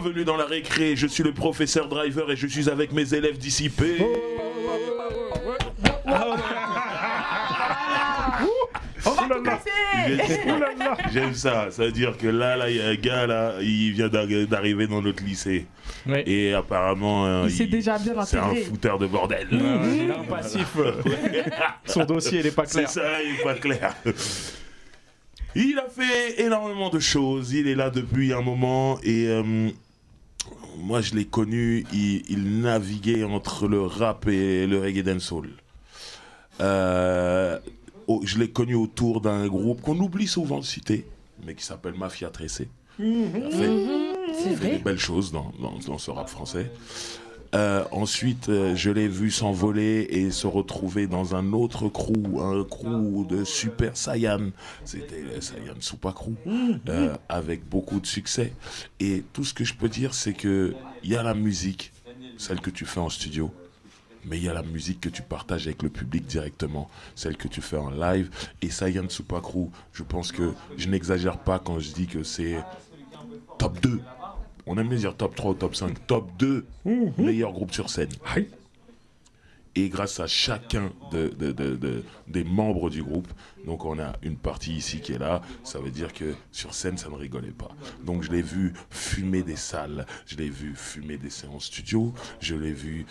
Bienvenue dans la récré, je suis le professeur Driver et je suis avec mes élèves dissipés. On va tout casser. J'aime ça, ça veut dire que là, il y a un gars, là, il vient d'arriver dans notre lycée. Ouais. Et apparemment, il s'est déjà bien c'est un intégré. fouteur de bordel. Il a un passif. Son dossier, il est pas clair. C'est ça, il est pas clair. Il a fait énormément de choses, il est là depuis un moment et moi je l'ai connu, il naviguait entre le rap et le reggae dancehall. Je l'ai connu autour d'un groupe qu'on oublie souvent de citer, mais qui s'appelle Mafia Tressé. Il a fait des belles choses dans ce rap français. Ensuite, je l'ai vu s'envoler et se retrouver dans un autre crew, un crew de Super Saiyan. C'était le Saiyan Super Crew, avec beaucoup de succès. Et tout ce que je peux dire, c'est qu'il y a la musique, celle que tu fais en studio, mais il y a la musique que tu partages avec le public directement, celle que tu fais en live. Et Saiyan Super Crew, je pense que je n'exagère pas quand je dis que c'est top 2. On aime bien dire top 3 ou top 5, top 2 meilleurs groupes sur scène. Et grâce à chacun des membres du groupe, donc on a une partie ici qui est là, ça veut dire que sur scène ça ne rigolait pas. Donc je l'ai vu fumer des salles, je l'ai vu fumer des séances studio, je l'ai vu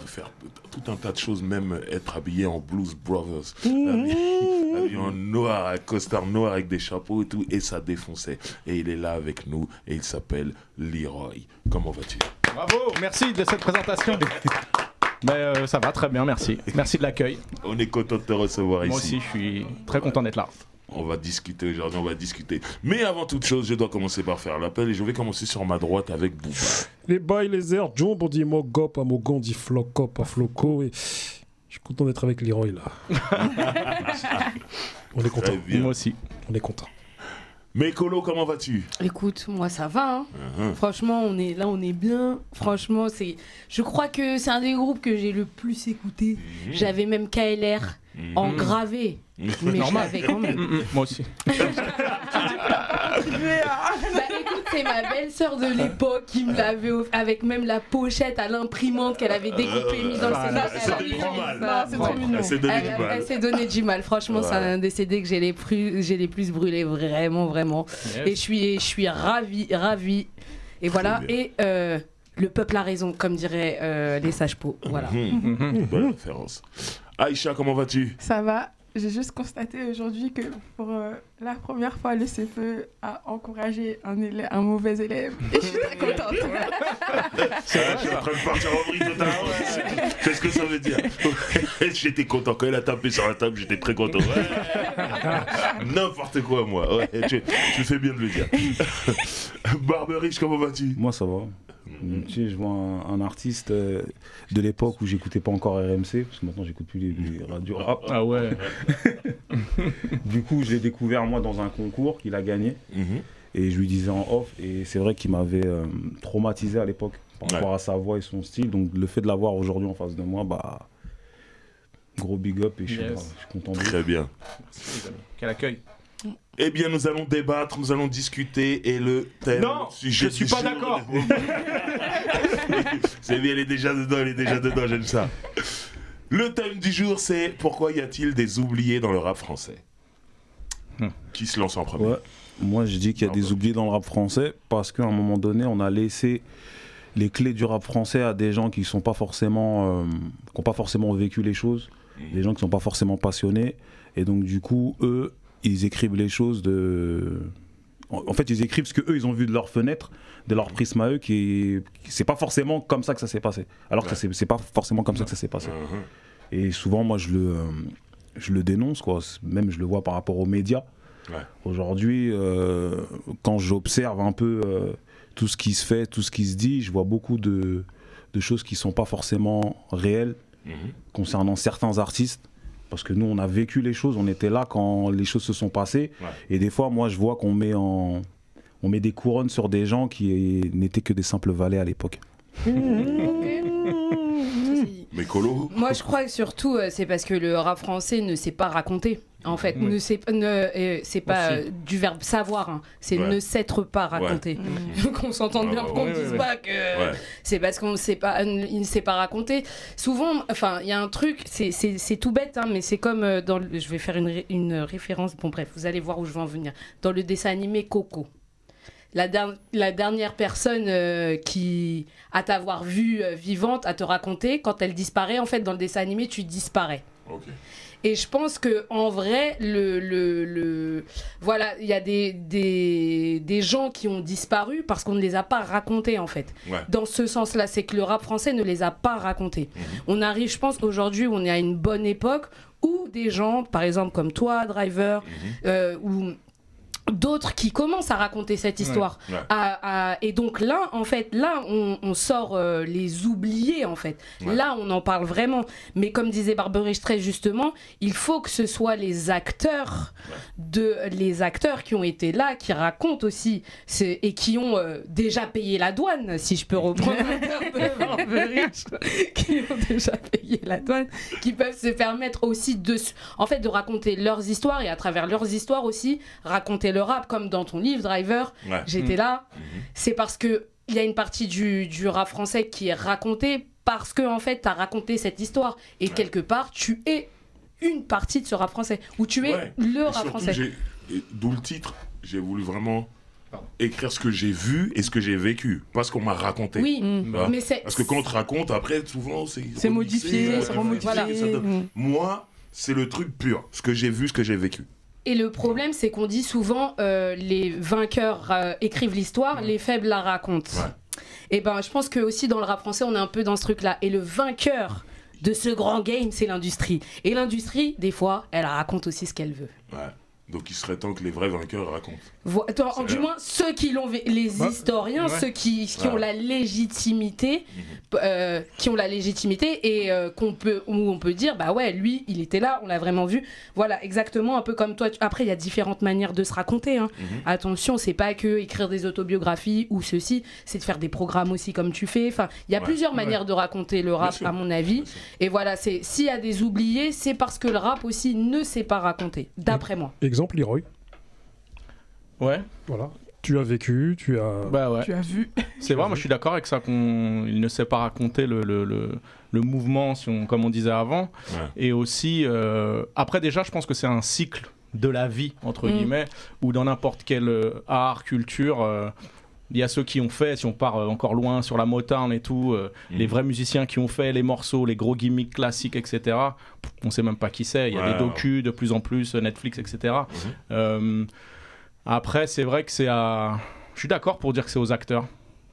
faire tout un tas de choses, même être habillé en Blues Brothers, habillé en noir, un costard noir avec des chapeaux et tout, et ça défonçait. Et il est là avec nous et il s'appelle Leroy. Comment vas-tu? Bravo, merci de cette présentation. Mais ça va très bien, merci. Merci de l'accueil. On est content de te recevoir Moi ici. aussi, je suis très content d'être là. On va discuter aujourd'hui, on va discuter. Mais avant toute chose, je dois commencer par faire l'appel et je vais commencer sur ma droite avec Bouba. Les bails, les airs, John, on dit Mogop, à Mogon, dit Flocop, à Floco. Et je suis content d'être avec Leroy là. On est content. Très bien. Moi aussi. On est content. Mais Colo, comment vas-tu? Écoute, moi ça va. Franchement, on est là, on est bien. Franchement, je crois que c'est un des groupes que j'ai le plus écouté. J'avais même KLR en gravé. Mais Normal. je l'avais quand même. Moi aussi. Bah écoute, c'est ma belle-sœur de l'époque qui me l'avait avec même la pochette à l'imprimante qu'elle avait découpée, mise dans le CD. Elle s'est donné du mal. Ça, c'est trop mignon. Elle s'est donné du Elle mal. s'est donné du mal. Franchement, c'est un des CD que j'ai les plus brûlés, vraiment, vraiment. Yes. Et je suis ravie. Et voilà. Et le peuple a raison, comme diraient les sages-pots. Voilà. Bonne référence. Aïcha, comment vas-tu? Ça va. J'ai juste constaté aujourd'hui que pour la première fois, le CFE a encouragé un mauvais élève. Et je suis très contente. Je suis en train de partir en vrille totalement. Qu'est-ce que ça veut dire? J'étais content. Quand elle a tapé sur la table, j'étais très content. Ouais. N'importe quoi, moi. Ouais, tu fais bien de le dire. Barberich, comment vas-tu? Moi ça va. Tu sais, je vois un artiste de l'époque où j'écoutais pas encore RMC, parce que maintenant j'écoute plus les radios rap. Ah ouais. Du coup, je l'ai découvert moi dans un concours qu'il a gagné, et je lui disais en off, et c'est vrai qu'il m'avait traumatisé à l'époque par rapport à sa voix et son style. Donc le fait de l'avoir aujourd'hui en face de moi, bah gros big up, et je suis content de lui. Très bien. Merci, les amis. Quel accueil. Eh bien, nous allons débattre, nous allons discuter et le thème. Non, je suis pas d'accord. C'est bien, elle est déjà dedans, j'aime ça. Le thème du jour, c'est pourquoi y a-t-il des oubliés dans le rap français? Qui se lance en premier? Ouais. Moi je dis qu'il y a des oubliés dans le rap français parce qu'à un moment donné on a laissé les clés du rap français à des gens qui sont pas forcément qui n'ont pas forcément vécu les choses, des gens qui sont pas forcément passionnés, et donc du coup eux ils écrivent les choses en fait ils écrivent ce que eux ils ont vu de leur fenêtre, de leur prisme à eux, qui c'est pas forcément comme ça que ça s'est passé, alors que c'est pas forcément comme ça que ça s'est passé. Et souvent moi je le dénonce, quoi. Même je le vois par rapport aux médias. Aujourd'hui quand j'observe un peu tout ce qui se fait, tout ce qui se dit, je vois beaucoup de choses qui sont pas forcément réelles concernant certains artistes. Parce que nous, on a vécu les choses, on était là quand les choses se sont passées. Et des fois, moi, je vois qu'on met des couronnes sur des gens qui n'étaient que des simples valets à l'époque. Mais Colo? Moi, je crois que surtout, c'est parce que le rap français ne sait pas raconter. En fait, c'est pas du verbe savoir, hein. C'est ne s'être pas raconté. Qu'on s'entende bien, qu'on ne dise pas que c'est parce qu'on ne sait pas, il ne s'est pas raconté. Souvent, enfin, il y a un truc, c'est tout bête, hein, mais c'est comme je vais faire une référence. Bon, bref, vous allez voir où je veux en venir. Dans le dessin animé Coco. La dernière personne qui, à t'avoir vue vivante, à te raconter, quand elle disparaît, en fait, dans le dessin animé, tu disparais. Okay. Et je pense que en vrai, voilà, il y a des gens qui ont disparu parce qu'on ne les a pas racontés, en fait. Dans ce sens-là, c'est que le rap français ne les a pas racontés. On arrive, je pense, aujourd'hui, on est à une bonne époque où des gens, par exemple comme toi, Driver, ou d'autres qui commencent à raconter cette histoire. Et donc là, en fait, on sort les oubliés, en fait. Là, on en parle vraiment. Mais comme disait Barberich très justement, il faut que ce soit les acteurs qui ont été là, qui racontent aussi, et qui ont déjà payé la douane, si je peux reprendre le terme de Barberich, qui ont déjà payé la douane, qui peuvent se permettre aussi de raconter leurs histoires, et à travers leurs histoires aussi, raconter le rap, comme dans ton livre Driver, j'étais là. C'est parce que il y a une partie du rap français qui est racontée parce que en fait, tu as raconté cette histoire et quelque part, tu es une partie de ce rap français ou tu es le rap français. D'où le titre, j'ai voulu vraiment écrire ce que j'ai vu et ce que j'ai vécu, pas ce qu'on m'a raconté. Oui, mais parce que quand on te raconte, après, souvent, c'est modifié, c'est remodifié. Moi, c'est le truc pur, ce que j'ai vu, ce que j'ai vécu. Et le problème, c'est qu'on dit souvent les vainqueurs écrivent l'histoire, les faibles la racontent. Et ben, je pense que aussi dans le rap français, on est un peu dans ce truc-là. Et le vainqueur de ce grand game, c'est l'industrie. Et l'industrie, des fois, elle raconte aussi ce qu'elle veut. Donc il serait temps que les vrais vainqueurs racontent. Du moins, ceux qui l'ont, les historiens, ceux qui ont la légitimité, et où on peut dire, bah ouais, lui, il était là, on l'a vraiment vu. Voilà, exactement, un peu comme toi. Après, il y a différentes manières de se raconter. Hein. Attention, c'est pas que écrire des autobiographies ou ceci, c'est de faire des programmes aussi comme tu fais. Enfin, il y a plusieurs manières de raconter le rap, à mon avis. Et voilà, s'il y a des oubliés, c'est parce que le rap aussi ne s'est pas raconté, d'après moi. Exemple, Leroy. Ouais. Voilà. Tu as vécu, tu as tu as vu. C'est vrai, moi je suis d'accord avec ça, qu'il ne sait pas raconter le mouvement, comme on disait avant. Et aussi, après déjà, je pense que c'est un cycle de la vie, entre guillemets, où dans n'importe quel art, culture... il y a ceux qui ont fait, si on part encore loin sur la Motown et tout, les vrais musiciens qui ont fait les morceaux, les gros gimmicks classiques, etc. On sait même pas qui c'est. Il y a des docus de plus en plus, Netflix, etc. Après, c'est vrai que je suis d'accord pour dire que c'est aux acteurs.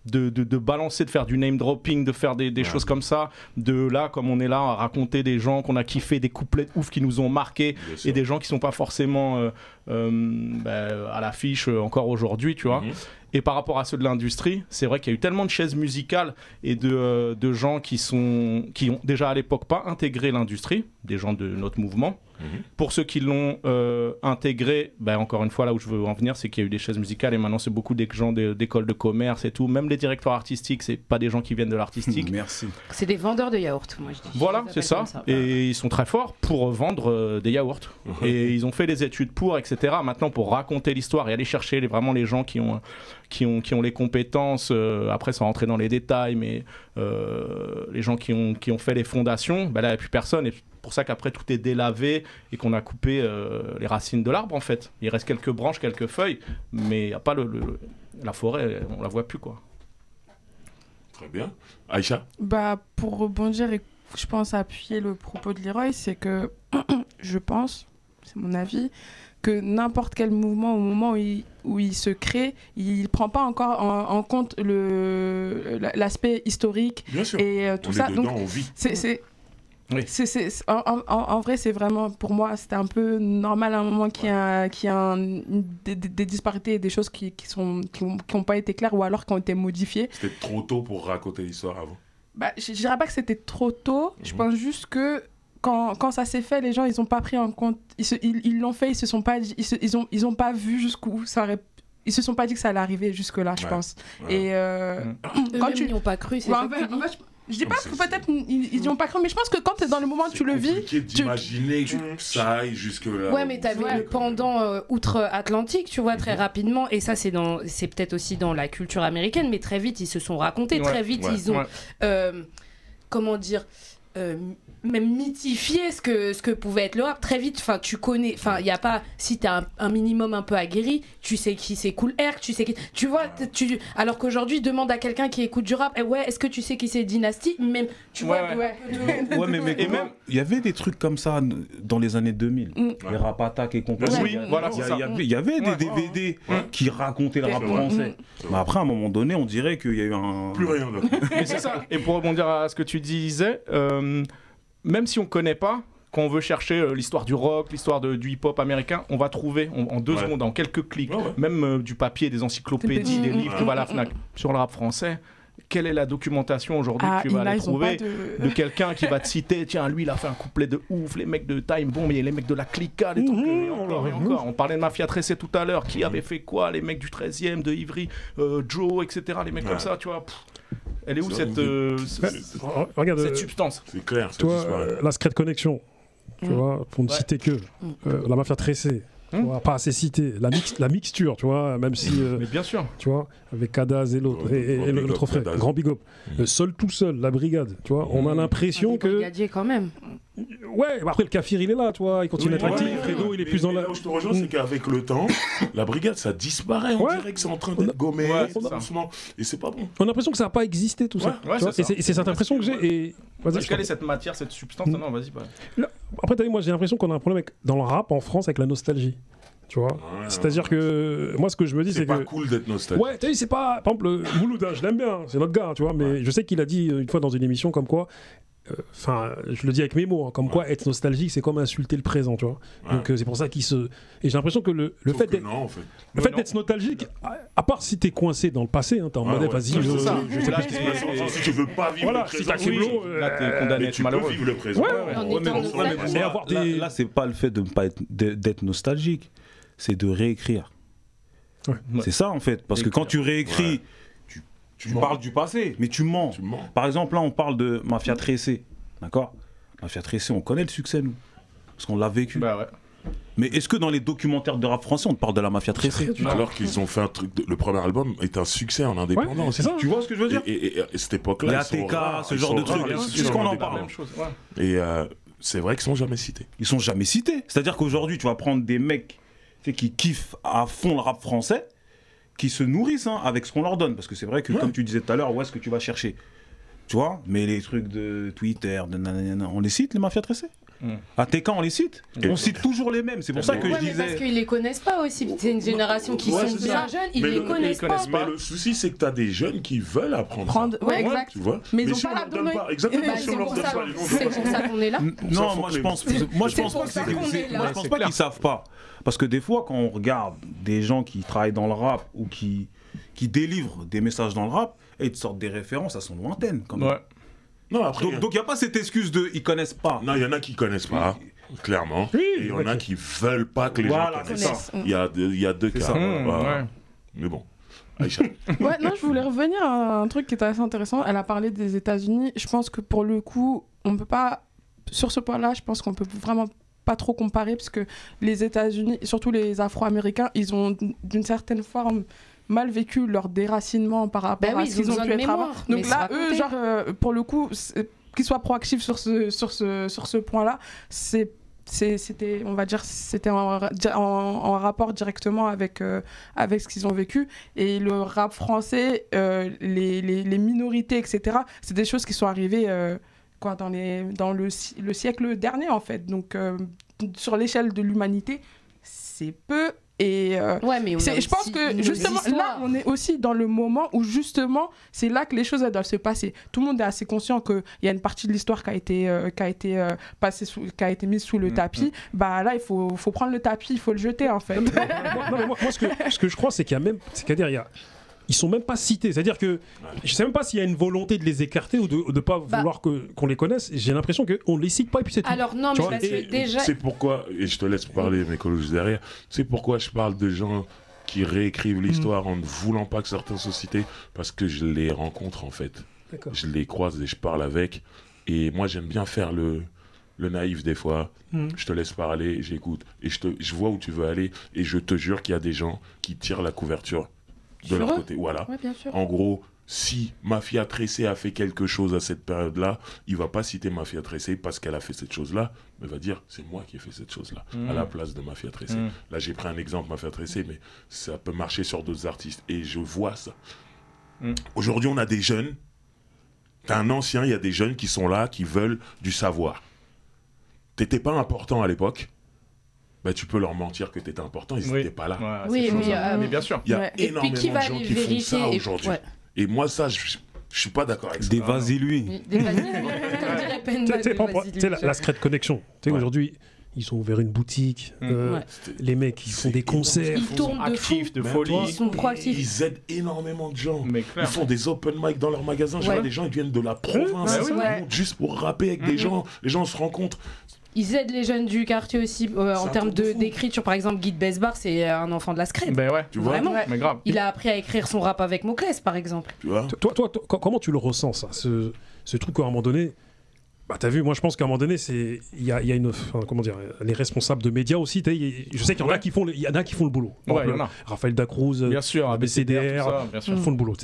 De balancer, de faire du name dropping, de faire des choses comme ça, de là, comme on est là, à raconter des gens qu'on a kiffé, des couplets ouf qui nous ont marqués, et des gens qui sont pas forcément à l'affiche encore aujourd'hui, tu vois. Et par rapport à ceux de l'industrie, c'est vrai qu'il y a eu tellement de chaises musicales et de gens qui ont déjà à l'époque pas intégré l'industrie, des gens de notre mouvement. Pour ceux qui l'ont intégré, encore une fois, là où je veux en venir, c'est qu'il y a eu des chaises musicales et maintenant c'est beaucoup des gens d'écoles de commerce et tout. Même les directeurs artistiques, c'est pas des gens qui viennent de l'artistique. Merci. C'est des vendeurs de yaourts, moi je dis. Voilà, c'est ça. Et ils sont très forts pour vendre des yaourts. Et ils ont fait des études pour, etc. Maintenant, pour raconter l'histoire et aller chercher vraiment les gens qui ont les compétences, après sans rentrer dans les détails, mais les gens qui ont fait les fondations, là il n'y a plus personne. Et c'est pour ça qu'après tout est délavé et qu'on a coupé les racines de l'arbre en fait. Il reste quelques branches, quelques feuilles, mais il n'y a pas la forêt, on la voit plus quoi. Très bien. Aïcha ? Pour rebondir et je pense appuyer le propos de Leroy, c'est que je pense, c'est mon avis, que n'importe quel mouvement, au moment où il se crée, il ne prend pas encore en compte l'aspect historique. Bien sûr. Et tout ça. Dedans, donc, on vit. En vrai, c'est vraiment, pour moi, c'était un peu normal à un moment qu'il y a des disparités et des choses qui n'ont pas été claires ou alors qui ont été modifiées. C'était trop tôt pour raconter l'histoire avant. Je ne dirais pas que c'était trop tôt. Je pense juste que quand ça s'est fait, les gens, ils n'ont pas pris en compte. Ils l'ont fait, ils se sont pas dit, ils ont pas vu jusqu'où ça aurait. Ils se sont pas dit que ça allait arriver jusque-là, je pense. Et quand ils n'y ont pas cru, c'est ça. Je dis pas que peut-être ils n'y ont pas cru, mais je pense que quand t'es dans le moment où tu le vis, c'est compliqué d'imaginer que ça aille jusque là. Ouais, mais t'avais le pendant outre-Atlantique, tu vois, très rapidement, et ça c'est peut-être aussi dans la culture américaine, mais très vite ils se sont racontés, très vite ils ont, comment dire, même mythifié ce que pouvait être le rap. Très vite, enfin tu connais, enfin il y a pas, si t'es un minimum un peu aguerri, tu sais qui c'est Kool Herc, tu sais qui, tu vois, alors qu'aujourd'hui demande à quelqu'un qui écoute du rap, est-ce que tu sais qui c'est Dynasty, même tu vois. Mais il y avait des trucs comme ça dans les années 2000, les Rap Attack et compagnie. Oui, voilà, il y avait des DVD qui racontaient le rap français. Mais après à un moment donné, on dirait qu'il y a eu un plus rien d'autre. Mais c'est ça. Et pour rebondir à ce que tu disais, même si on connaît pas, quand on veut chercher l'histoire du rock, l'histoire du hip-hop américain, on va trouver en 2 secondes, en quelques clics, même du papier, des encyclopédies, des livres que va à la Fnac. Sur le rap français, quelle est la documentation aujourd'hui que tu vas aller trouver de quelqu'un qui va te citer, tiens, lui il a fait un couplet de ouf, les mecs de Time Bomb, les mecs de la Clica, les trucs, et encore. On parlait de Mafia Tressé tout à l'heure, qui avait fait quoi, les mecs du 13e, de Ivry, Joe, etc., les mecs comme ça, tu vois. Elle est où cette substance? C'est clair. Toi, la Secret Connection, tu vois, pour ne citer que la Mafia Tressé, tu vois, pas assez cité, la mixture, tu vois, même si, mais bien sûr, tu vois, avec Kadaz et l'autre, et l'autre frère, Grand Big Up, tout seul, la brigade, tu vois, on a l'impression que... Brigadier quand même. Ouais, après le Kafir il est là, tu vois, il continue d'être actif, Fredo il est plus dans la... Là où je te rejoins, c'est qu'avec le temps, la brigade ça disparaît, on dirait que c'est en train d'être gommé, doucement, et c'est pas bon. On a l'impression que ça n'a pas existé tout ça, et c'est cette impression que j'ai. Est-ce qu'elle est cette matière, cette substance? Non, vas-y. Après, t'as vu, moi j'ai l'impression qu'on a un problème dans le rap en France avec la nostalgie. Tu vois, c'est-à-dire que moi ce que je me dis c'est que c'est pas cool d'être nostalgique. Ouais, t'as vu, c'est pas, par exemple, Moulouda, je l'aime bien, c'est notre gars, tu vois, mais je sais qu'il a dit une fois dans une émission comme quoi, enfin, je le dis avec mes mots, comme quoi être nostalgique c'est comme insulter le présent, tu vois. Donc c'est pour ça qu'il se, et j'ai l'impression que le fait d'être, le fait d'être nostalgique, à part si t'es coincé dans le passé, t'es en mode vas-y, je sais pas si tu veux pas vivre le présent, si t'as Keblo, là t'es condamné, tu peux vivre le présent. Mais avoir là c'est pas le fait de ne pas d'être nostalgique, c'est de réécrire. C'est ça en fait, parce que quand tu réécris, tu parles du passé, mais tu mens. Par exemple, là on parle de Mafia Tressé, d'accord? Mafia Tressé, on connaît le succès nous, parce qu'on l'a vécu. Mais est-ce que dans les documentaires de rap français on te parle de la Mafia Tressé? Alors qu'ils ont fait un truc, le premier album est un succès en indépendant. C'est ça. Tu vois ce que je veux dire? Et cette époque-là, les ATK, ce genre de trucs, c'est qu'on en parle. Et c'est vrai qu'ils sont jamais cités. Ils sont jamais cités. C'est-à-dire qu'aujourd'hui, tu vas prendre des mecs qui kiffent à fond le rap français, qui se nourrissent avec ce qu'on leur donne. Parce que c'est vrai que, comme tu disais tout à l'heure, où est-ce que tu vas chercher? Tu vois? Mais les trucs de Twitter, de nanana, on les cite, les Mafias Tressées? ATK, on les cite? On cite toujours les mêmes. C'est pour ça que je disais... Mais parce qu'ils les connaissent pas aussi. C'est une génération qui sont bien jeunes, ils les connaissent pas. Mais le souci, c'est que tu as des jeunes qui veulent apprendre. Ouais, exact. Tu vois? Mais ils si ont pas la donne pas, exactement, si on leur donne pas, c'est pour ça qu'on est là. Non, moi je pense pas qu'ils savent pas. Parce que des fois, quand on regarde des gens qui travaillent dans le rap ou qui délivrent des messages dans le rap, et ils te sortent des références, elles sont lointaines quand même. Non, après, donc il n'y a pas cette excuse de ils connaissent pas. Non, il y en a qui connaissent pas, clairement. Et il y en a qui veulent pas que les gens connaissent. Il y a deux cas. Mais bon. Aïcha. Non, je voulais revenir à un truc qui était assez intéressant. Elle a parlé des États-Unis. Je pense que pour le coup, on peut pas. Sur ce point-là, je pense qu'on peut vraiment pas trop comparer parce que les États-Unis, surtout les Afro-Américains, ils ont d'une certaine forme mal vécu leur déracinement par rapport à ce qu'ils ont pu être avant. Donc là, eux, genre, pour le coup, qu'ils soient proactifs sur ce point-là, c'était, on va dire, c'était en rapport directement avec ce qu'ils ont vécu. Et le rap français, les minorités, etc., c'est des choses qui sont arrivées dans le siècle dernier, en fait. Donc, sur l'échelle de l'humanité, c'est peu. Et mais je pense que justement là on est aussi dans le moment où justement c'est là que les choses doivent se passer. Tout le monde est assez conscient qu'il y a une partie de l'histoire qui a été mise sous le tapis. Bah là il faut prendre le tapis, il faut le jeter en fait. Moi ce que je crois c'est qu'il y a même, ils sont même pas cités, c'est-à-dire que je sais même pas s'il y a une volonté de les écarter ou de pas vouloir qu'on les connaisse. J'ai l'impression qu'on les cite pas et puis c'est tout. Alors non, mais parce que déjà... C'est pourquoi, et je te laisse parler mes collègues derrière, c'est pourquoi je parle de gens qui réécrivent l'histoire en ne voulant pas que certains soient cités, parce que je les rencontre en fait. je les croise et je parle avec. Et moi, j'aime bien faire le naïf des fois. Je te laisse parler, j'écoute. Et je vois où tu veux aller. Et je te jure qu'il y a des gens qui tirent la couverture de leur côté. Voilà. Ouais, bien sûr. En gros, si Mafia Tressé a fait quelque chose à cette période-là, il va pas citer Mafia Tressé parce qu'elle a fait cette chose-là, mais va dire c'est moi qui ai fait cette chose-là à la place de Mafia Tressé. Là, j'ai pris un exemple Mafia Tressé, mais ça peut marcher sur d'autres artistes et je vois ça. Aujourd'hui, on a des jeunes. T'as un ancien, il y a des jeunes qui sont là, qui veulent du savoir. T'étais pas important à l'époque. Bah, tu peux leur mentir que tu étais important, ils n'étaient pas là. Oui, mais bien sûr. Il y a énormément de gens qui font ça aujourd'hui. Et moi, ça, je suis pas d'accord avec ça. Des vas-y-lui. Des vas-y-lui. Tu sais, la Secret Connection. Tu sais, aujourd'hui, ils ont ouvert une boutique. Les mecs, ils font des concerts. Ils tournent de folie. Ils sont proactifs. Ils aident énormément de gens. Ils font des open mic dans leur magasin. Je vois des gens, ils viennent de la province. Ils montent juste pour rapper avec des gens. Les gens se rencontrent. Ils aident les jeunes du quartier aussi en termes d'écriture. Par exemple, Guy de Besbar, c'est un enfant de la scrap. Ben ouais, tu vois. Vraiment. Mais grave. Il a appris à écrire son rap avec Moclès, par exemple. Tu vois. Toi, comment tu le ressens, ça, ce truc, à un moment donné? Bah, t'as vu, moi je pense qu'à un moment donné, il y a une, comment dire, les responsables de médias aussi. Je sais qu'il y en a qui font le boulot. Raphaël Dacruz, bien sûr, ABCDR, font le boulot.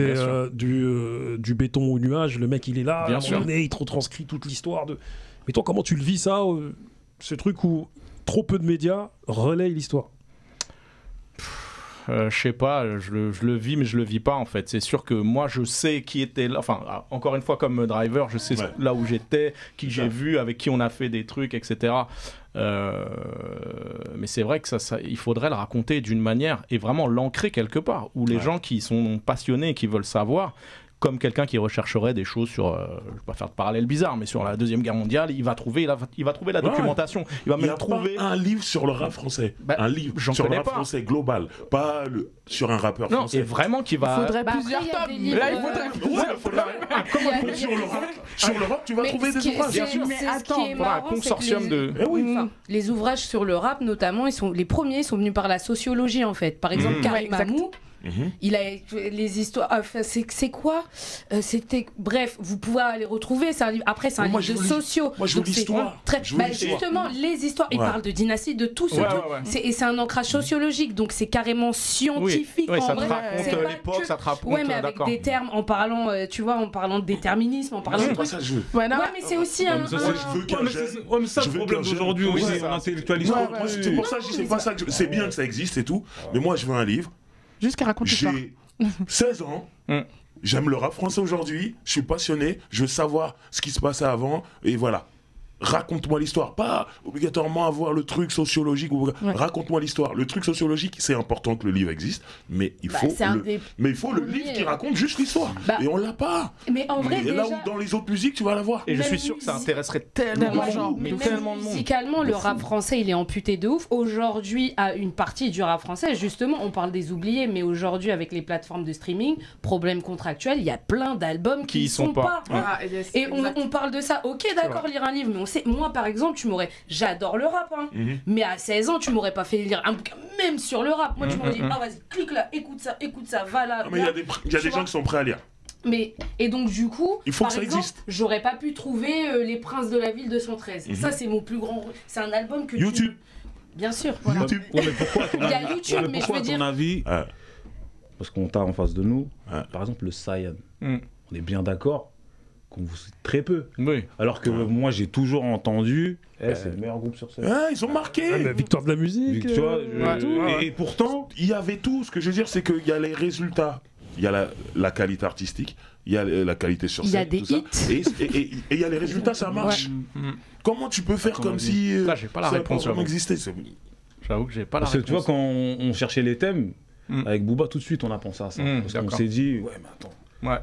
Du béton au nuage, le mec il est là, bien à un moment donné, il te retranscrit toute l'histoire de. Mais toi, comment tu le vis ça, ce truc où trop peu de médias relayent l'histoire? Je sais pas, je le vis, mais je le vis pas en fait. C'est sûr que moi je sais qui était là, enfin encore une fois comme driver, je sais là où j'étais, qui j'ai vu, avec qui on a fait des trucs, etc. Mais c'est vrai que il faudrait le raconter d'une manière et vraiment l'ancrer quelque part, où les gens qui sont passionnés et qui veulent savoir, comme quelqu'un qui rechercherait des choses sur, je vais pas faire de parallèle bizarre, mais sur la Deuxième Guerre mondiale, il va trouver la documentation. Il va même trouver un livre sur le rap français, un livre sur le rap français global, pas sur un rappeur français. Et vraiment qui va. Il faudrait plusieurs tomes. Là, il faudrait. Sur le rap, tu vas trouver des ouvrages. Mais attends, il faudra un consortium de. Les ouvrages sur le rap, notamment, les premiers sont venus par la sociologie en fait. Par exemple, Karim Amou. Il a les histoires. C'est quoi c'était. Bref, vous pouvez aller retrouver. Après, c'est un livre de sociaux. Moi, je veux l'histoire. Justement, les histoires. Il parle de dynastie, de tout ce et c'est un ancrage sociologique. Donc, c'est carrément scientifique. Ça te raconte l'époque, ça te raconte. Ouais, mais avec des termes, en parlant, tu vois, en parlant de déterminisme, en parlant. C'est pas ça que je veux. Ouais, mais c'est aussi un. Je veux qu'un jeune. Mais ça, le problème d'aujourd'hui aussi, on intellectualise. C'est pour ça que je dis, c'est pas ça que c'est bien que ça existe et tout. Mais moi, je veux un livre. Jusqu'à raconter l'histoire. J'ai 16 ans, j'aime le rap français aujourd'hui, je suis passionné, je veux savoir ce qui se passait avant, et voilà. Raconte-moi l'histoire, pas obligatoirement avoir le truc sociologique. Raconte-moi l'histoire. Le truc sociologique, c'est important que le livre existe, mais il faut le livre qui raconte juste l'histoire. Et on l'a pas. Mais en vrai, et là où dans les autres musiques, tu vas l'avoir. Et je suis sûr que ça intéresserait tellement de gens. Mais tellement de monde. Musicalement, le rap français, il est amputé de ouf. Aujourd'hui, à une partie du rap français, justement, on parle des oubliés, mais aujourd'hui, avec les plateformes de streaming, problème contractuel, il y a plein d'albums qui y sont pas. Et on parle de ça. Ok, d'accord, lire un livre, mais moi par exemple j'adore le rap mais à 16 ans tu m'aurais pas fait lire un bouquin même sur le rap. Moi tu m'aurais dit vas-y clique là, écoute ça, va là. Mais il y a des gens qui sont prêts à lire. Et donc du coup il faut que ça existe. J'aurais pas pu trouver Les Princes de la Ville de 113. Ça c'est mon plus grand, c'est un album que YouTube. Bien sûr. YouTube. Mais pourquoi il y a YouTube, mais je veux dire ton avis parce qu'on t'a en face de nous, par exemple le Saiyan. On est bien d'accord qu'on vous cite très peu. Alors que moi j'ai toujours entendu c'est le meilleur groupe sur scène. Ils sont marqués. Victoire de la musique. Et pourtant, il y avait tout. Ce que je veux dire, c'est qu'il y a les résultats. Il y a la qualité artistique, il y a la qualité sur scène. Il y a des hits. Et il y a les résultats, ça marche. Comment tu peux faire comme si là, j'ai pas la réponse. Ça existait. J'avoue que j'ai pas la réponse. Tu vois, quand on cherchait les thèmes, avec Booba, tout de suite on a pensé à ça. Parce qu'on s'est dit, ouais, mais attends.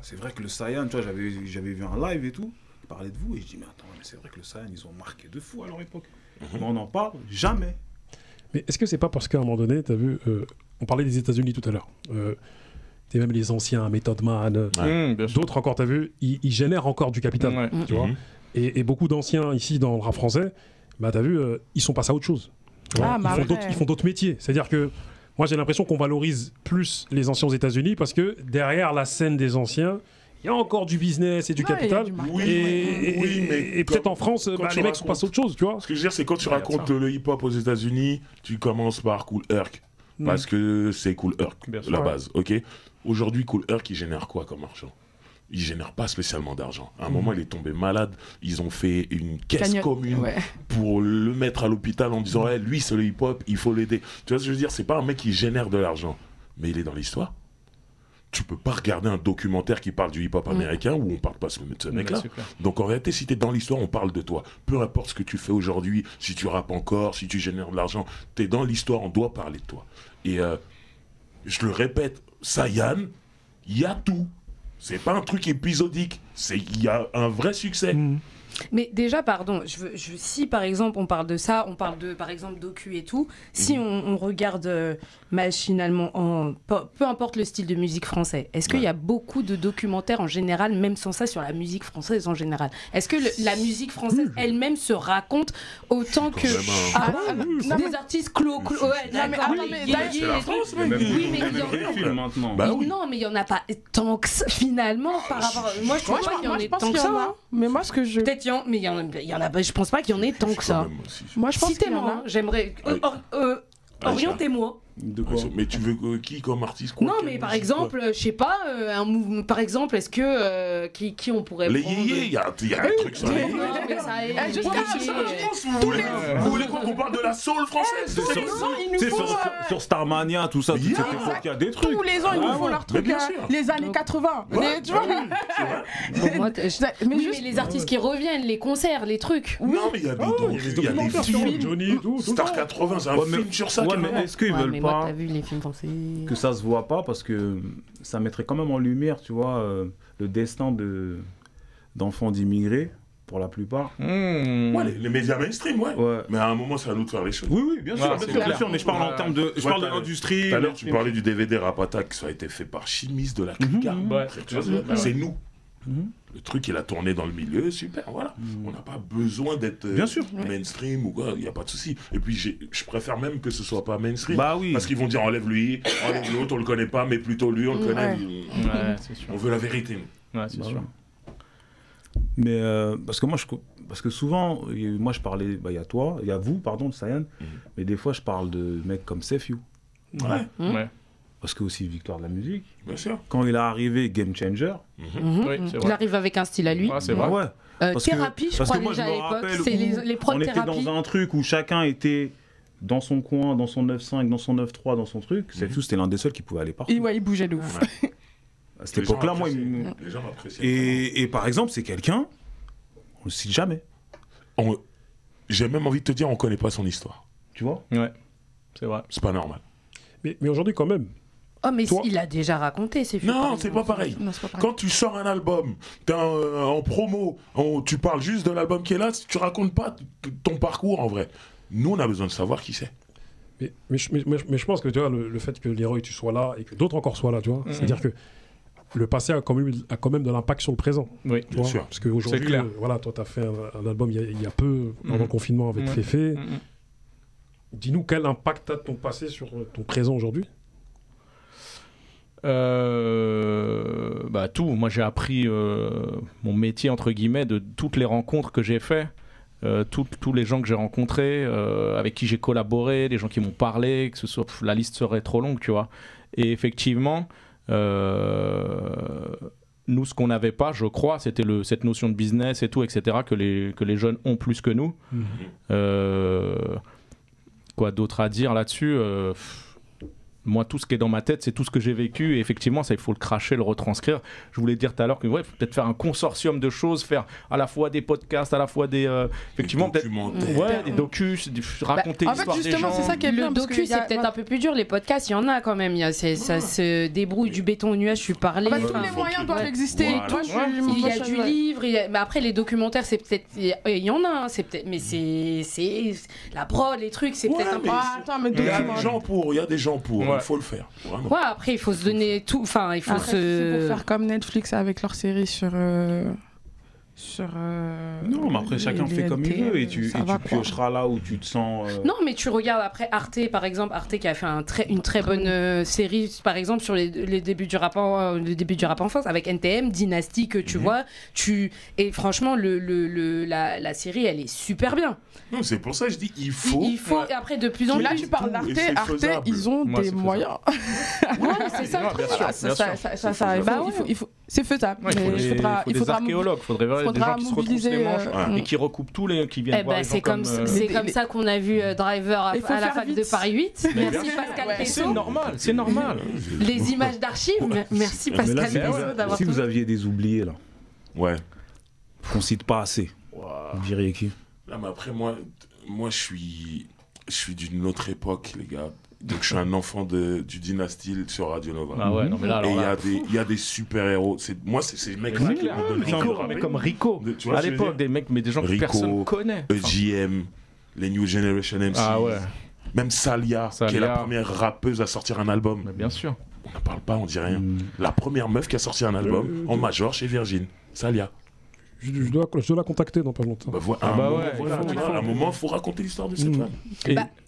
C'est vrai que le Saiyan, tu vois, j'avais vu un live et tout, il parlait de vous, et je dis, mais attends, mais c'est vrai que le Saiyan, ils ont marqué de fou à leur époque. Mais on n'en parle jamais. Mais est-ce que c'est pas parce qu'à un moment donné, tu as vu, on parlait des États-Unis tout à l'heure, même les anciens, Method Man, d'autres encore, tu as vu, ils génèrent encore du capital, tu vois. Et beaucoup d'anciens ici dans le rap français, bah, tu as vu, ils sont passés à autre chose. Ils font d'autres métiers. C'est-à-dire que moi, j'ai l'impression qu'on valorise plus les anciens aux États-Unis parce que derrière la scène des anciens, il y a encore du business et du capital. Et peut-être en France, les mecs sont passés à autre chose, tu vois. Ce que je veux dire, c'est quand tu racontes le hip-hop aux États-Unis, tu commences par Kool Herc. Parce que c'est Kool Herc, la base, ok. Aujourd'hui, Kool Herc, il génère quoi comme argent? Il génère pas spécialement d'argent. À un moment, il est tombé malade. Ils ont fait une caisse commune pour le mettre à l'hôpital en disant hey, lui, c'est le hip-hop, il faut l'aider. Tu vois ce que je veux dire? C'est pas un mec qui génère de l'argent, mais il est dans l'histoire. Tu peux pas regarder un documentaire qui parle du hip-hop américain où on parle pas de ce mec-là. Donc en réalité, si tu es dans l'histoire, on parle de toi. Peu importe ce que tu fais aujourd'hui, si tu rappes encore, si tu génères de l'argent, tu es dans l'histoire, on doit parler de toi. Et je le répète, Sayan, il y a tout. C'est pas un truc épisodique, il y a un vrai succès. Mais déjà, pardon, si par exemple on parle de ça, on parle de par exemple docu et tout, si on regarde machinalement, peu importe le style de musique français, est-ce qu'il y a beaucoup de documentaires en général, même sans ça, sur la musique française en général? Est-ce que la musique française elle-même se raconte autant que des artistes clos? Ouais, d'accord. C'est la France, oui, mais non, mais il y en a pas tant que ça, finalement par rapport. Moi, je trouve pas qu'il y en ait tant que ça. Mais moi, ce que je peut-être mais il y en a, je pense pas qu'il y en ait tant que ça. Moi, je pense qu'il y en a. J'aimerais. Orientez-moi. De quoi? Mais tu veux qui comme artiste quoi? Non, mais par exemple, je sais pas, un mouvement. Par exemple, est-ce que qui on pourrait les prendre? yéyés, il y a un truc sur les yéyés. Vous voulez qu'on parle de la soul française? Sur Starmania, tout ça, toute cette époque, il y a des trucs. Tous les ans, ils nous font leur truc, les années 80. Tu vois? Mais les artistes qui reviennent, les concerts, les trucs. Non, mais il y a des films. Johnny et tout. Star 80, c'est un film sur ça. Ouais, mais est-ce qu'ils veulent pas t'as vu les films français que ça se voit pas, parce que ça mettrait quand même en lumière, tu vois, le destin d'enfants d'immigrés, pour la plupart. Ouais, les médias mainstream, ouais. Mais à un moment, c'est à nous de faire les choses. Oui, bien sûr, mais je parle en termes de... Je parle de l'industrie. Tout à l'heure, tu parlais du DVD Rap Attack, ça a été fait par Chimis de la Clica. C'est nous. Le truc, il a tourné dans le milieu, super, voilà. On n'a pas besoin d'être mainstream ou quoi, il n'y a pas de souci. Et puis, je préfère même que ce soit pas mainstream. Bah oui. Parce qu'ils vont dire, enlève lui, enlève l'autre, on le connaît pas, mais plutôt lui, on le connaît. C'est sûr. On veut la vérité. Ouais, c'est sûr. Mais parce que souvent, moi je parlais, il y a toi, il y a vous, pardon, Sayan, mais des fois je parle de mecs comme Sefiu. Ouais. Parce que aussi victoire de la musique. Bien sûr. Quand il est arrivé, Game Changer. Oui, c'est vrai. Il arrive avec un style à lui. C'est vrai. Ouais. Thérapie, je crois déjà à l'époque. C'est les prods on thérapie. était dans un truc où chacun était dans son coin, dans son 9.5, dans son 9.3, dans son truc. Sefiu, c'était l'un des seuls qui pouvait aller partout. Il bougeait de ouf. À cette époque-là, moi, les gens appréciaient. Et par exemple, c'est quelqu'un, on le cite jamais. J'ai même envie de te dire, on connaît pas son histoire. Tu vois? Ouais, c'est vrai. C'est pas normal. Mais aujourd'hui, quand même. Oh, mais il a déjà raconté, c'est Non, c'est pas pareil. Quand tu sors un album, t'es en promo, tu parles juste de l'album qui est là, tu racontes pas ton parcours en vrai. Nous, on a besoin de savoir qui c'est. Mais je pense que tu vois, le fait que Leroy, tu sois là et que d'autres encore soient là, tu vois, c'est-à-dire que le passé a quand même de l'impact sur le présent. Oui, bien sûr. Parce qu'aujourd'hui, voilà, toi, tu as fait un album il y a peu, pendant le confinement avec Féfé. Dis-nous quel impact a ton passé sur ton présent aujourd'hui? Tout. Moi, j'ai appris mon métier, entre guillemets, de toutes les rencontres que j'ai faites. Tous les gens que j'ai rencontrés, avec qui j'ai collaboré, les gens qui m'ont parlé, que ce soit, la liste serait trop longue, tu vois. Et effectivement, nous, ce qu'on n'avait pas, je crois, c'était cette notion de business et tout, etc., que les jeunes ont plus que nous. Quoi d'autre à dire là-dessus? Moi, tout ce qui est dans ma tête, c'est tout ce que j'ai vécu. Et effectivement, ça, il faut le cracher, le retranscrire. Je voulais dire tout à l'heure qu'il faut peut-être faire un consortium de choses, faire à la fois des podcasts, à la fois des... effectivement, des docus, raconter l'histoire des gens. C'est ça qui est bien, le docu, c'est peut-être un peu plus dur. Les podcasts, il y en a quand même. Ça se débrouille du béton au nuage, je suis parlé. Tous les moyens doivent exister. Il y a du livre. Mais après, les documentaires, c'est peut-être... Il y en a, c'est peut-être... Mais c'est... La prod, les trucs, c'est peut-être un peu... Il y a des gens pour. Il faut le faire. Vraiment. Ouais, après, il faut se donner tout. Enfin, il faut C'est pour faire comme Netflix avec leur série sur Non, mais après, chacun fait comme il veut et tu piocheras là où tu te sens. Non, mais tu regardes après Arte, par exemple, Arte qui a fait une très bonne série, par exemple, sur les débuts du rap en France, avec NTM, Dynasty, que tu vois. Et franchement, la série, elle est super bien. Non, c'est pour ça que je dis il faut. Et après, de plus en plus. Là, tu parles d'Arte, ils ont des moyens. Ouais, c'est ça. Ça arrive. C'est faisable. Il faut des archéologues, il faudrait des gens qui se retroussent les manches et qui recoupent tous les qui viennent voir les gens comme... C'est comme ça qu'on a vu Driver à la fac de Paris 8. Merci Pascal Tessot. C'est normal. Les images d'archives, merci Pascal Tessot d'avoir... Si vous aviez des oubliés là, qu'on cite pas assez, vous diriez qui? Mais après, moi je suis d'une autre époque, les gars. Donc je suis un enfant du Dynasty sur Radio Nova. Ah ouais, non, mais là, et il y a des super-héros. Moi, c'est ces mecs-là qui m'ont donné Rico, mais comme Rico. À l'époque, des mecs, mais des gens que personne connaît. EGM, les New Generation MC. Ah ouais. Même Salia, qui est la première rappeuse à sortir un album. Mais bien sûr. On n'en parle pas, on dit rien. La première meuf qui a sorti un album en major chez Virgin, Salia. Je dois la contacter dans pas longtemps. À un moment, il faut raconter l'histoire de cette femme.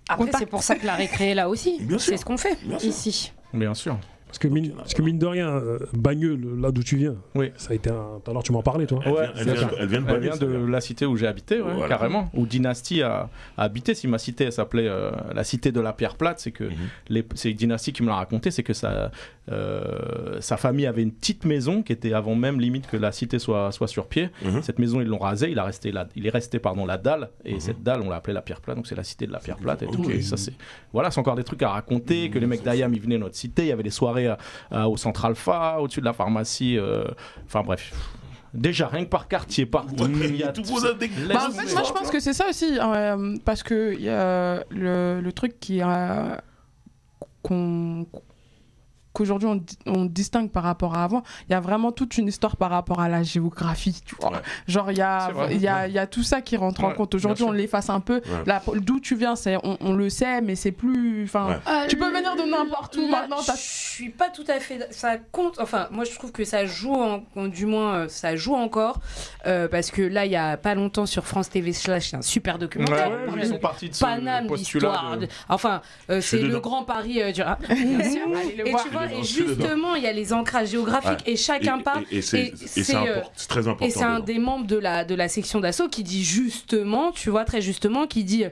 Après, c'est pour ça que la récré est là aussi. C'est ce qu'on fait ici. Bien sûr. Parce que mine de rien, Bagneux, là d'où tu viens, ça a été tout à l'heure tu m'en parlais, toi. Elle vient de la cité où j'ai habité, carrément. Où Dynasty a habité. Si ma cité elle s'appelait la cité de la Pierre Plate, c'est que c'est Dynasty qui me l'a raconté, c'est que sa famille avait une petite maison qui était avant même limite que la cité soit sur pied. Cette maison ils l'ont rasée, il est resté la dalle et cette dalle on l'a appelée la Pierre Plate, donc c'est la cité de la Pierre Plate et tout. Et ça c'est encore des trucs à raconter, que les mecs d'Ayam ils venaient à notre cité, il y avait des soirées au Centre Alpha, au-dessus de la pharmacie, enfin bref. Déjà, rien que par quartier, il y a tout. Moi, je pense que c'est ça aussi, parce que y a le truc qu'aujourd'hui on distingue par rapport à avant, il y a vraiment toute une histoire par rapport à la géographie, tu vois. Genre il y a tout ça qui rentre en compte. Aujourd'hui on l'efface un peu. D'où tu viens, on le sait, mais c'est plus. Tu peux venir de n'importe où maintenant. Je suis pas tout à fait. Ça compte. Enfin, moi je trouve que ça joue, du moins ça joue encore, parce que là il y a pas longtemps sur France TV c'est un super documentaire. Ils sont partis de Paname, l'histoire. Enfin, c'est le Grand Paris du rap. Bien sûr. Et tu vois. Et justement, il y a les ancrages géographiques et chacun parle. Et c'est très important. Et c'est un des membres de la section d'assaut qui dit justement, tu vois, très justement, qui dit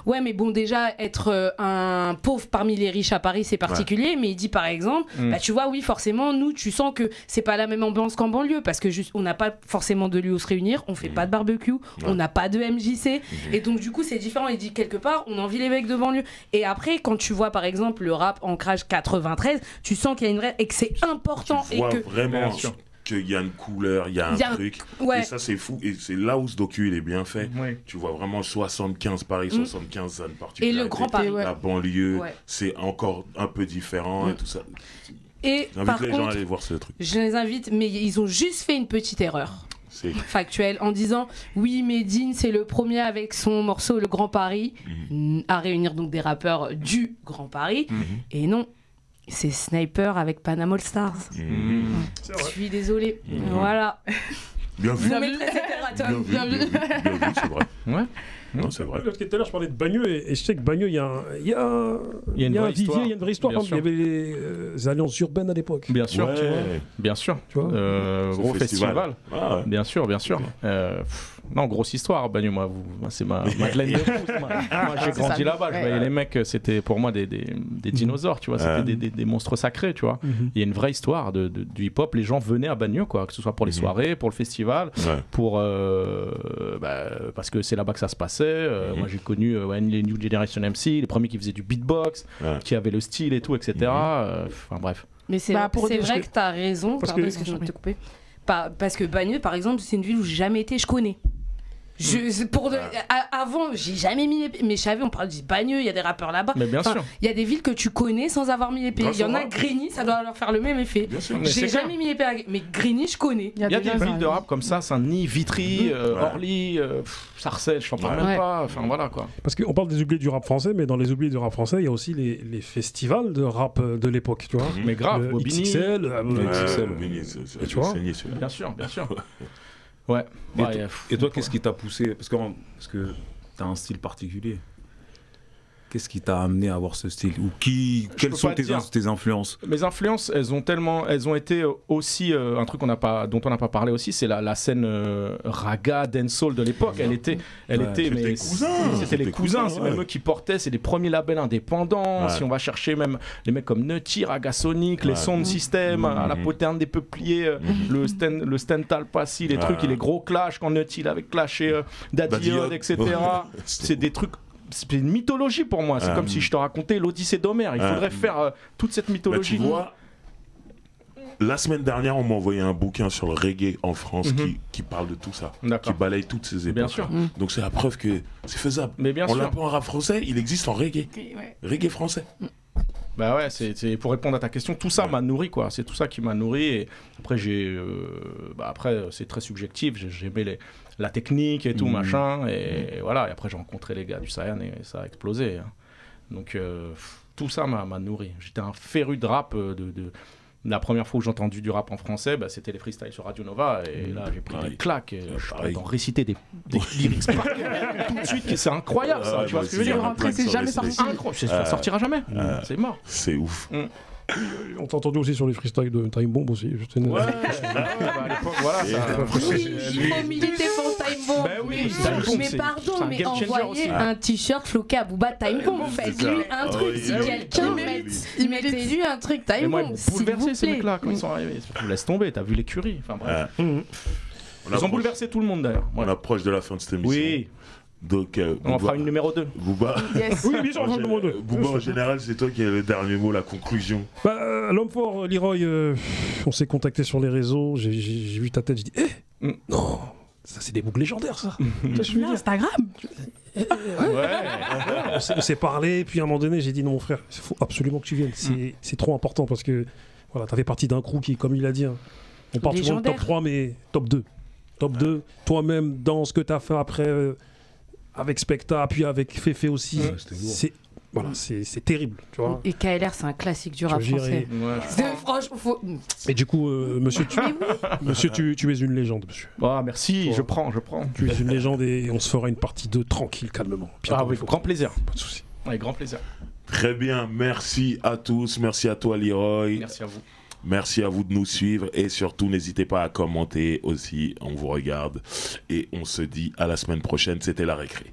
ouais, mais bon, déjà, être un pauvre parmi les riches à Paris, c'est particulier. Mais il dit par exemple, tu vois, oui, forcément, nous, tu sens que c'est pas la même ambiance qu'en banlieue parce que on n'a pas forcément de lieu où se réunir, on fait pas de barbecue, on n'a pas de MJC. Et donc, du coup, c'est différent. Il dit quelque part, on envie les mecs de banlieue. Et après, quand tu vois par exemple le rap ancrage 93, tu sens qu'il y a une vraie et que c'est important tu vois vraiment qu'il y a une couleur, il y a un truc et ça c'est fou et c'est là où ce docu il est bien fait. Tu vois vraiment 75 Paris, 75 zones particulières. Et le Grand Paris, la banlieue, c'est encore un peu différent et tout ça. Et par contre, les gens aller voir ce truc. Je les invite, mais ils ont juste fait une petite erreur factuelle en disant oui, Medine c'est le premier avec son morceau Le Grand Paris à réunir donc des rappeurs du Grand Paris et non. C'est Sniper avec Panama All Stars. Je suis désolée. Voilà. Bien vu. Bien vu, c'est vrai. Ouais. Non, c'est vrai. Tout à l'heure, je parlais de Bagneux et je sais que Bagneux, il y a une vraie histoire. Il y avait les alliances urbaines à l'époque. Bien sûr, bien sûr. Gros festival. Bien sûr. Non, grosse histoire, Bagneux. Moi, c'est ma Madeleine de Proust. Moi, j'ai grandi là-bas. Je voyais les mecs, c'était pour moi des dinosaures, tu vois. C'était des monstres sacrés, tu vois. Il y a une vraie histoire du hip-hop. Les gens venaient à Bagneux, quoi, que ce soit pour les soirées, pour le festival, parce que c'est là-bas que ça se passait. Moi j'ai connu les New Generation MC, les premiers qui faisaient du beatbox, qui avaient le style et tout, etc. Enfin bref. Mais c'est vrai que tu as raison, pardon, excuse-moi de te couper. Parce que Bagneux, par exemple, c'est une ville où j'ai jamais été, je connais. Avant, j'ai jamais mis les pieds, mais je savais, on parle du Bagneux, il y a des rappeurs là-bas. Mais bien sûr. Il y a des villes que tu connais sans avoir mis les pieds. Il y en a Grigny, ça doit leur faire le même effet. J'ai jamais mis les pieds, mais Grigny, je connais. Il y a des villes de rap comme ça, Saint-Denis, Vitry, Orly, Sarcelles, je t'en parle même pas. Enfin voilà quoi. Parce qu'on parle des oubliés du rap français, mais dans les oubliés du rap français, il y a aussi les festivals de rap de l'époque, tu vois. Mais grave, XXL, tu vois. Bien sûr. Ouais. Et toi, qu'est-ce qui t'a poussé parce que t'as un style particulier. Qu'est-ce qui t'a amené à avoir ce style? Ou quelles sont tes influences? Mes influences, elles ont été aussi un truc dont on n'a pas parlé aussi, c'est la scène raga, dancehall de l'époque. C'était les cousins, c'est même eux qui portaient, c'est les premiers labels indépendants. Si on va chercher même les mecs comme Nutty, Ragasonic, les Sound System, à la poterne des peupliers, le Stental Passy, les trucs, les gros clash quand Nutty il avait clashé Daddy Odd, etc. C'est des trucs. C'est une mythologie pour moi, c'est comme si je te racontais l'Odyssée d'Homère. Il faudrait faire toute cette mythologie. Tu vois, la semaine dernière, on m'a envoyé un bouquin sur le reggae en France qui parle de tout ça, qui balaye toutes ces époques. Bien sûr. Donc c'est la preuve que c'est faisable. Mais bien sûr. On l'a pas en rap français, il existe en reggae. Reggae français. Bah ouais, c'est pour répondre à ta question, tout ça m'a nourri quoi. C'est tout ça qui m'a nourri. Et après après c'est très subjectif. J'aimais la technique et tout machin. Et voilà. Et après j'ai rencontré les gars du Saiyan et ça a explosé. Donc tout ça m'a nourri. J'étais un féru de rap. La première fois où j'ai entendu du rap en français, c'était les freestyles sur Radio Nova. Et là j'ai pris des claques. Je pourrais t'en réciter des lyrics tout de suite. C'est incroyable ça. Tu vois ce que je veux dire? C'est jamais sorti. Ça sortira jamais. C'est mort. C'est ouf. On t'a entendu aussi sur les freestyles de Time Bomb aussi. À l'époque, voilà. Oui, il faut militer pour Time Bomb. Mais pardon, mais envoyez un t-shirt floqué à Booba Time Bomb. Faites-lui un truc. Si quelqu'un mettez-lui un truc Time Bomb. Bouleversé ces mecs-là quand ils sont arrivés. Tu laisses tomber, t'as vu l'écurie. Enfin bref. Ils ont bouleversé tout le monde d'ailleurs. On approche de la fin de cette émission. Oui. Donc, on en fera une numéro 2. Booba. Yes. Oui, bien sûr, numéro 2. Booba, en général, c'est toi qui as le dernier mot, la conclusion. L'homme fort, Leroy, on s'est contacté sur les réseaux, j'ai vu ta tête, j'ai dit non, ça c'est des boucles légendaires ça. Instagram. On s'est parlé, puis à un moment donné, j'ai dit non, mon frère, il faut absolument que tu viennes. C'est trop important parce que voilà, t'avais partie d'un crew qui, comme il a dit, on part souvent de top 3, mais top 2. Top 2, toi-même, dans ce que t'as fait après. Avec Specta, puis avec Féfé aussi, c'est terrible, tu vois. Et KLR, c'est un classique du rap français. Franchement, Et du coup, monsieur, tu es une légende, monsieur. Merci, je prends. Tu es une légende et on se fera une partie 2 tranquille, calmement. Oui, grand plaisir. Pas de souci. Avec grand plaisir. Très bien, merci à tous, merci à toi Leroy. Merci à vous. Merci à vous de nous suivre et surtout n'hésitez pas à commenter aussi, on vous regarde et on se dit à la semaine prochaine, c'était La Récré.